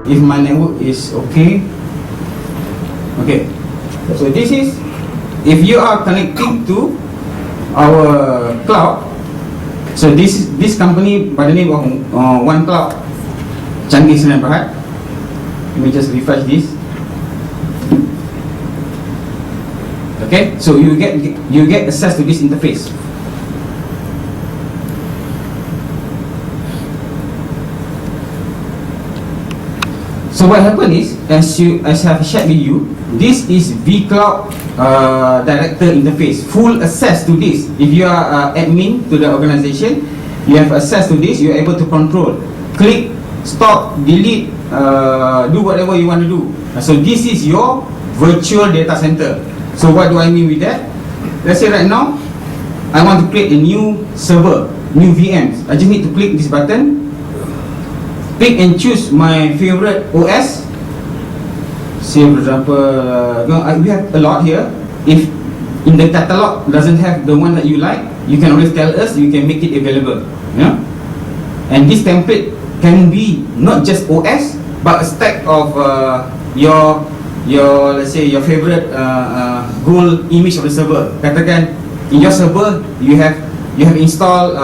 if my network is okay. Okay, so this is if you are connecting to our cloud. So this company by the name of OneCloud Enterprise Sdn Bhd. Let me just refresh this. Okay, so you get access to this interface. So what happened is, as I have shared with you, this is vCloud director interface. Full access to this. If you are admin to the organization, you have access to this. You are able to control, click, stop, delete, do whatever you want to do. So this is your virtual data center. So what do I mean with that? Let's say right now, I want to create a new server, new VMs. I just need to click this button, pick and choose my favorite OS. Say for example, we have a lot here. If in the catalog doesn't have the one that you like, you can always tell us, you can make it available. Yeah? And this template can be not just OS, but a stack of your let's say your favorite goal image of the server. Katakan in your server you have installed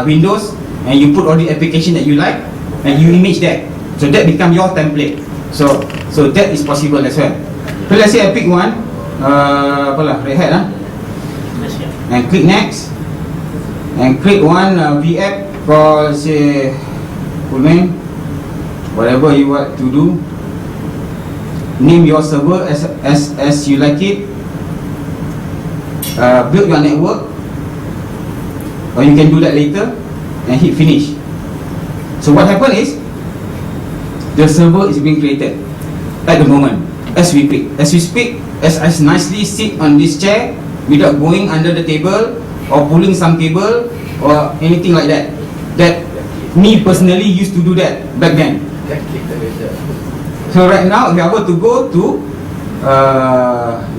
Windows, and you put all the application that you like, and you image that. So that become your template. So that is possible as well. So let's say I pick one, Red Hat lah, and click next, and create one VApp called say full name, whatever you want to do. Name your server as you like it. Build your network, or you can do that later, and hit finish. So what happened is, the server is being created at the moment as we speak. As I nicely sit on this chair without going under the table or pulling some cable or anything like that. That me personally used to do that back then. So right now, if I were to go to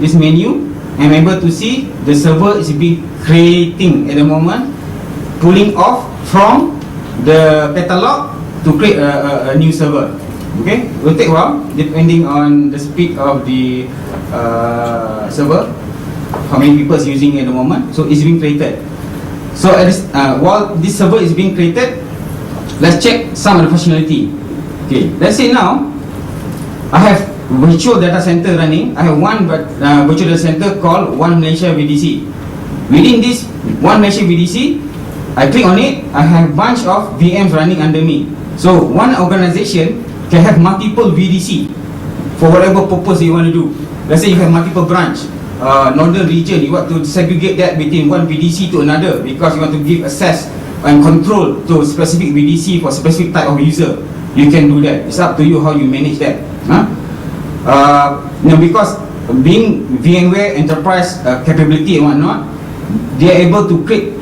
this menu, I'm able to see the server is being creating at the moment, pulling off from the catalog to create a new server. Okay, it will take a while depending on the speed of the server, how many people is using at the moment. So it's being created. So at this, while this server is being created, let's check some of the functionality. Okay, let's say now I have virtual data center running. I have one virtual data center called One Malaysia VDC. Within this One Malaysia VDC, I click on it, I have bunch of VMs running under me. So one organization can have multiple VDC for whatever purpose you want to do. Let's say you have multiple branch, northern region, you want to segregate that between one VDC to another because you want to give access and control to specific VDC for specific type of user. You can do that. It's up to you how you manage that. Because being VMware enterprise capability and whatnot, they are able to create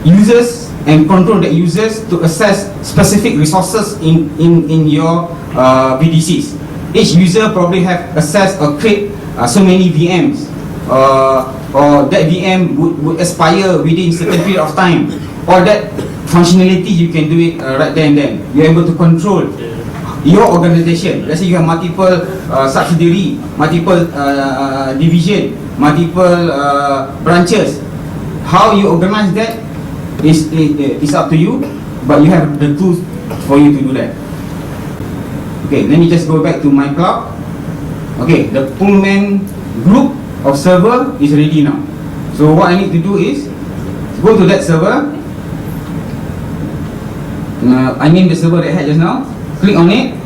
users and control the users to access specific resources in your VDCs. Each user probably have access or create so many VMs, or that VM would expire within certain period of time, or that functionality you can do it right there and then. You're able to control your organization. Let's say you have multiple subsidiary, multiple division, multiple branches. How you organize that is up to you, but you have the tools for you to do that. Okay, let me just go back to my cloud. Okay, the Pullman group of server is ready now. So what I need to do is go to that server. I named the server that I had just now. Click on it.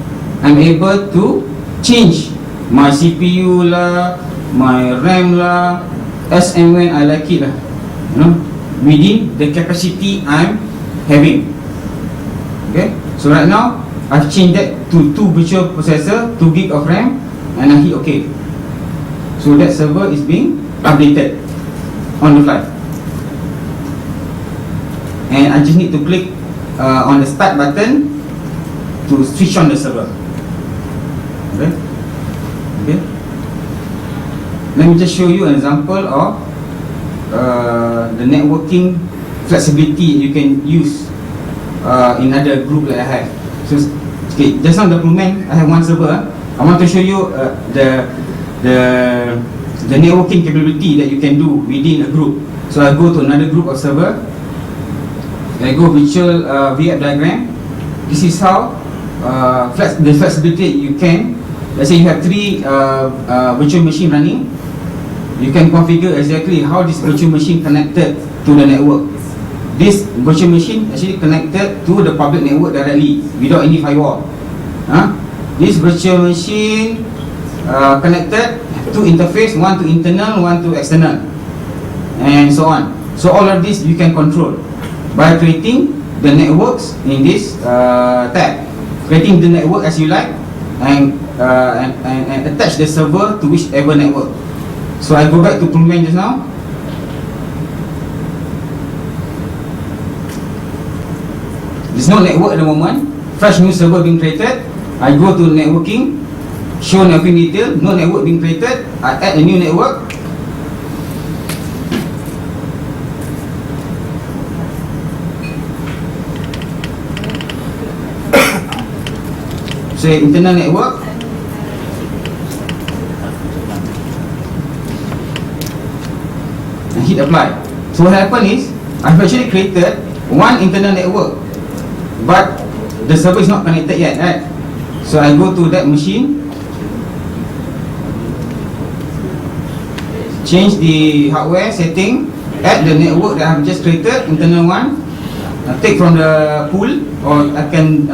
I'm able to change my CPU lah, my RAM lah, as and when I like it lah. Within the capacity I'm having. Okay, so right now I've changed that to 2 virtual processor, 2 gig of RAM, and I hit OK. So that server is being updated on the fly, and I just need to click on the start button to switch on the server. Okay. Let me just show you an example of the networking flexibility you can use in other group that I have. So Okay, just now the improvement, I have one server. I want to show you the networking capability that you can do within a group. So I go to another group of server. I go virtual VF diagram. This is how the flexibility you can. Let's say you have 3 virtual machine running. You can configure exactly how this virtual machine connected to the network. This virtual machine actually connected to the public network directly without any firewall. This virtual machine connected to interface, one to internal, one to external, and so on. So all of this you can control by creating the networks in this tab, creating the network as you like, and attach the server to whichever network. So I go back to Pullman just now. There's no network at the moment. Fresh new server being created. I go to networking, show networking detail, no network being created. I add a new network. Say internal network. And hit apply. So what happened is, I've actually created one internal network, but the server is not connected yet, right? So I go to that machine, change the hardware setting, add the network that I have just created, internal one, take from the pool, or I can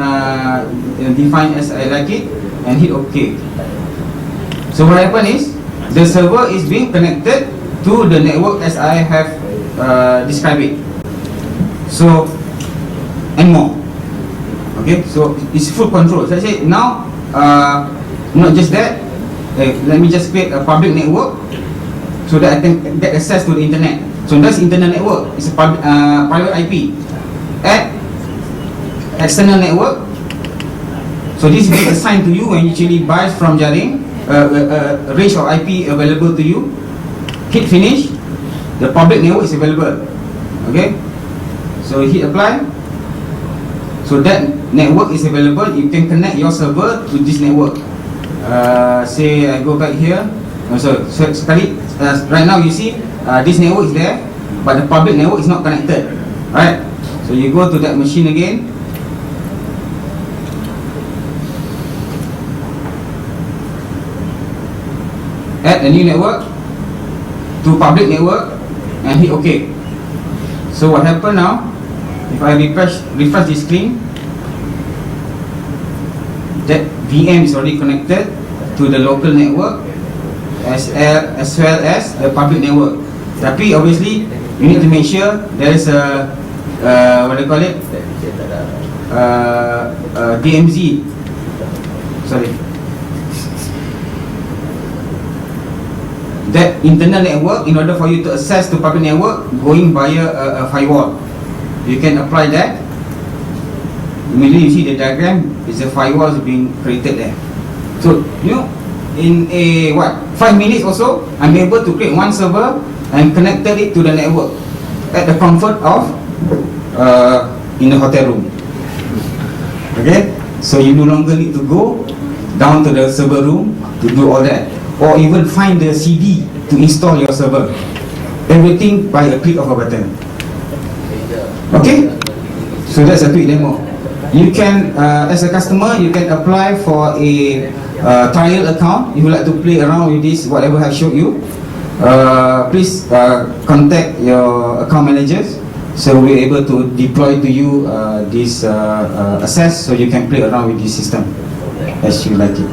define as I like it, and hit OK. So what happened is, the server is being connected to the network as I have described it. So, and more. Okay, so it's full control. So I say now, not just that, let me just create a public network so that I can get access to the internet. So that's internet network. It's a private IP. Add external network. So this is assigned to you when you actually buy from JARING, a range of IP available to you. Hit finish. The public network is available. Okay, so hit apply. So that network is available. You can connect your server to this network. Say I go back here. So right now you see this network is there, but the public network is not connected. Right? So you go to that machine again. Add a new network to public network and hit OK. So what happened now? If I refresh the screen, that VM is already connected to the local network as well as the public network. Tapi obviously you need to make sure there is a what do you call it? DMZ. Sorry. That internal network, in order for you to access to public network, going via a firewall. You can apply that. Immediately you see the diagram, it's a firewall being created there. So you know, in a 5 minutes or so, I'm able to create one server and connected it to the network at the comfort of in the hotel room. Okay, so you no longer need to go down to the server room to do all that, or even find the CD to install your server. Everything by a click of a button. Okay, so that's a quick demo. You can, as a customer, you can apply for a trial account. If you like to play around with this, whatever I showed you, please contact your account managers, so we're able to deploy to you this access, so you can play around with this system as you like it.